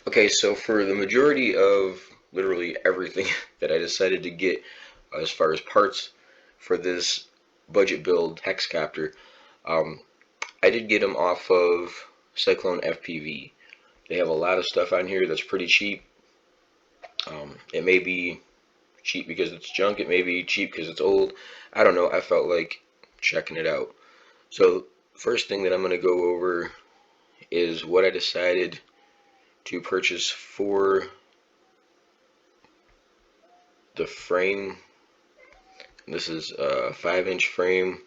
Okay, so for the majority of literally everything that I decided to get as far as parts for this budget build HEXACOPTER, I did get them off of Cyclone FPV. They have a lot of stuff on here that's pretty cheap. It may be cheap because it's junk, it may be cheap because it's old. I don't know, I felt like checking it out. So first thing that I'm going to go over is what I decided to purchase for the frame. This is a 5-inch frame.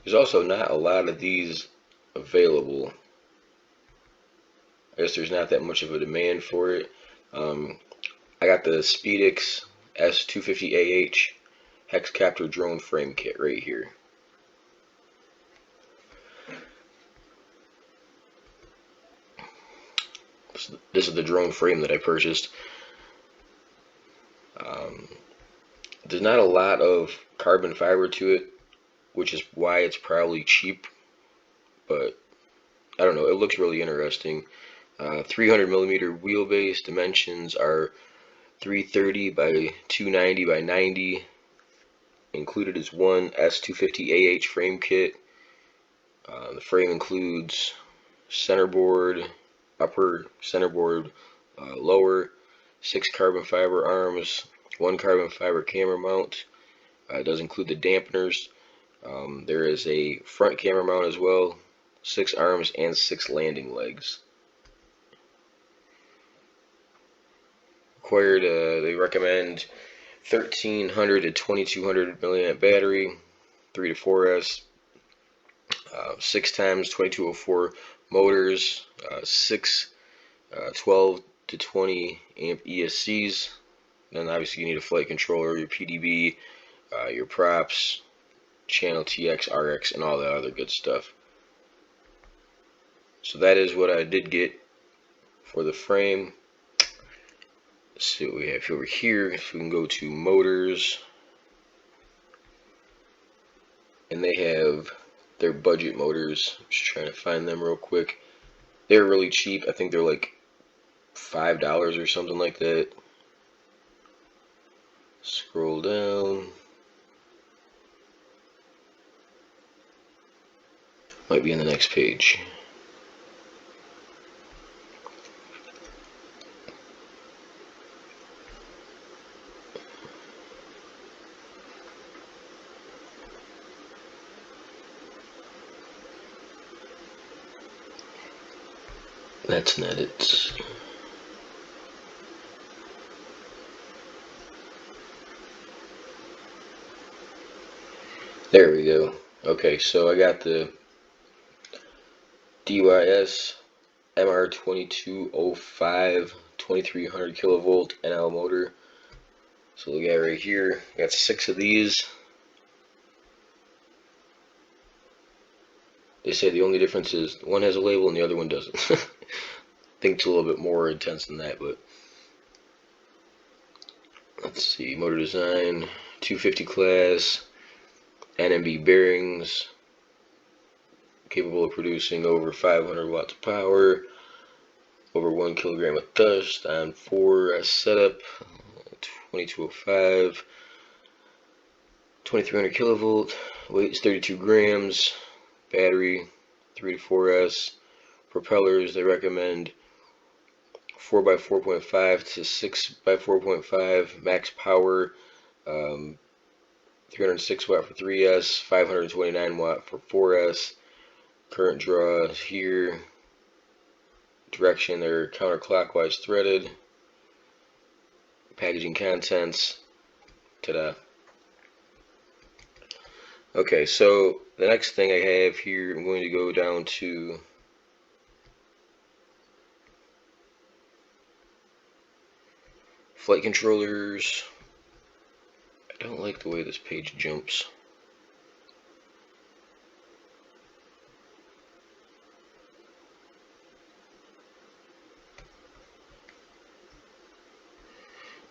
There's also not a lot of these available. I guess there's not that much of a demand for it. I got the SPEDIX S250AH HEXACOPTER drone frame kit right here. This is the drone frame that I purchased. There's not a lot of carbon fiber to it, which is why it's probably cheap, but I don't know, it looks really interesting. 300 millimeter wheelbase, dimensions are 330 by 290 by 90. Included is one S250AH frame kit. The frame includes centerboard, upper centerboard, lower, 6 carbon fiber arms, 1 carbon fiber camera mount. It does include the dampeners. There is a front camera mount as well, 6 arms and 6 landing legs. Required, they recommend 1300 to 2200 milliamp battery, 3 to 4S, 6 times 2204 motors, 6 12 to 20 amp ESCs. Then obviously you need a flight controller, your PDB, your props, channel TX, RX, and all that other good stuff. So that is what I did get for the frame. Let's see what we have over here. If we can go to motors, and they have their budget motors. I'm just trying to find them real quick. They're really cheap. I think they're like $5 or something like that. Scroll down. Might be on the next page. That's not it. There we go. Okay, so I got the DYS MR2205 2300 kilovolt NL motor. So look at right here. I got 6 of these. They say the only difference is one has a label and the other one doesn't. I think it's a little bit more intense than that, but let's see. Motor design, 250 class, NMB bearings, capable of producing over 500 watts of power, over 1 kilogram of thrust on 4S setup, 2205, 2300 kilovolt, weight is 32 grams. Battery 3 to 4S. Propellers, they recommend 4x4.5 to 6x4.5. Max power 306 watt for 3S, 529 watt for 4S. Current draw here. Direction, they're counterclockwise threaded. Packaging contents. Ta-da. Okay, so the next thing I have here, I'm going to go down to flight controllers. I don't like the way this page jumps.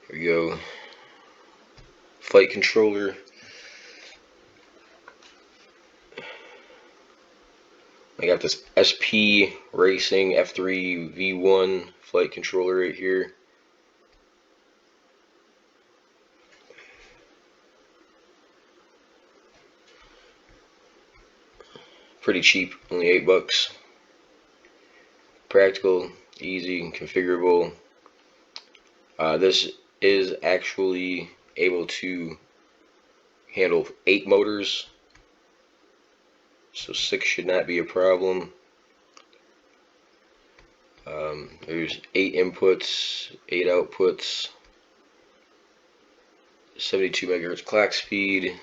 Here we go. Flight controller. I got this SP Racing F3 V1 flight controller right here. Pretty cheap, only $8. Practical, easy, and configurable. This is actually able to handle 8 motors, so 6 should not be a problem. There's 8 inputs, 8 outputs, 72 megahertz clock speed.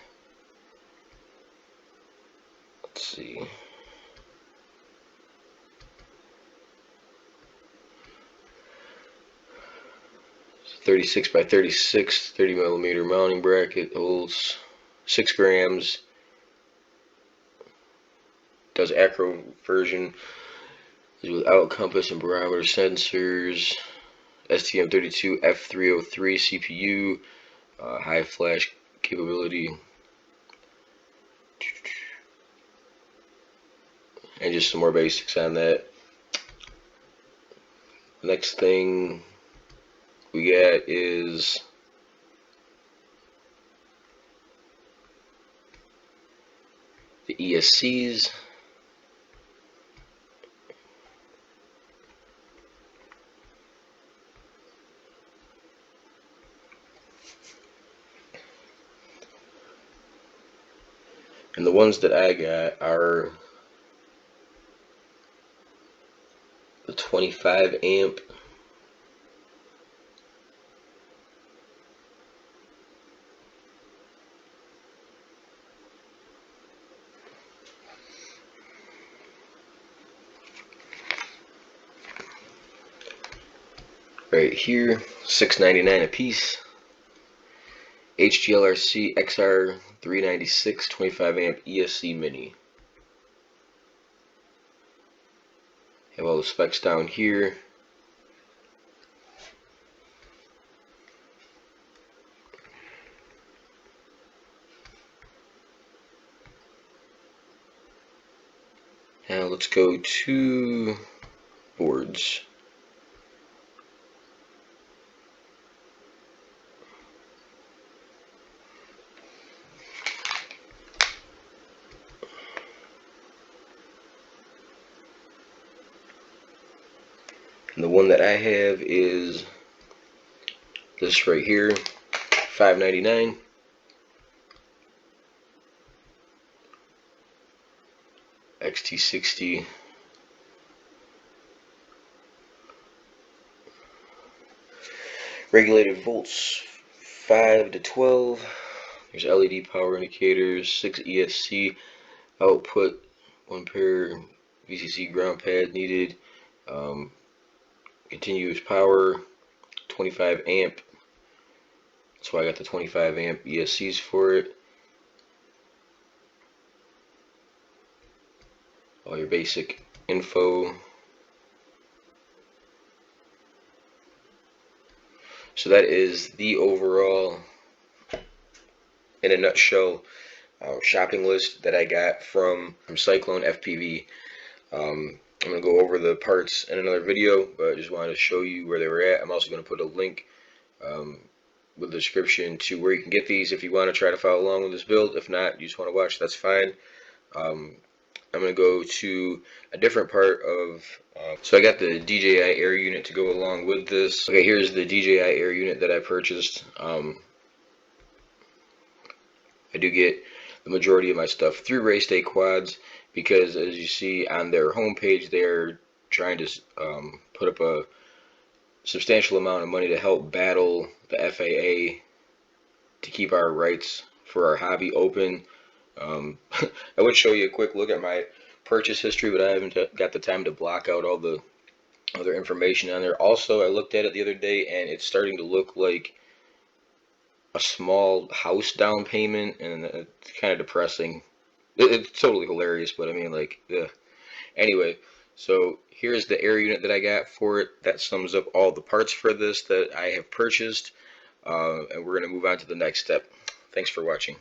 Let's see. 36 by 36, 30 millimeter mounting bracket, holds 6 grams. Does acro version, is without compass and barometer sensors. STM32 F303 CPU, high flash capability, and just some more basics on that. Next thing we got is the ESCs. And the ones that I got are the 25 amp, right here, $6.99 a piece. HGLRC XR396 25 amp ESC mini. Have all the specs down here. Now let's go to boards. And the one that I have is this right here, $5.99. XT60. Regulated volts 5 to 12. There's LED power indicators, 6 ESC output, 1 pair VCC ground pad needed. Continuous power, 25 amp. That's why I got the 25 amp ESCs for it. All your basic info. So that is the overall, in a nutshell, shopping list that I got from Cyclone FPV. I'm going to go over the parts in another video, but I just wanted to show you where they were at. I'm also going to put a link with the description to where you can get these if you want to try to follow along with this build. If not, you just want to watch, that's fine. I'm going to go to a different part of, so I got the DJI Air unit to go along with this. Okay, here's the DJI Air unit that I purchased. I do get the majority of my stuff through Race Day Quads, because as you see on their homepage, they're trying to put up a substantial amount of money to help battle the FAA to keep our rights for our hobby open. I would show you a quick look at my purchase history, but I haven't got the time to block out all the other information on there. Also, I looked at it the other day, and it's starting to look like a small house down payment, and it's kind of depressing. It's totally hilarious, but I mean, like, ugh. Anyway, so here's the air unit that I got for it. That sums up all the parts for this that I have purchased, and we're going to move on to the next step. Thanks for watching.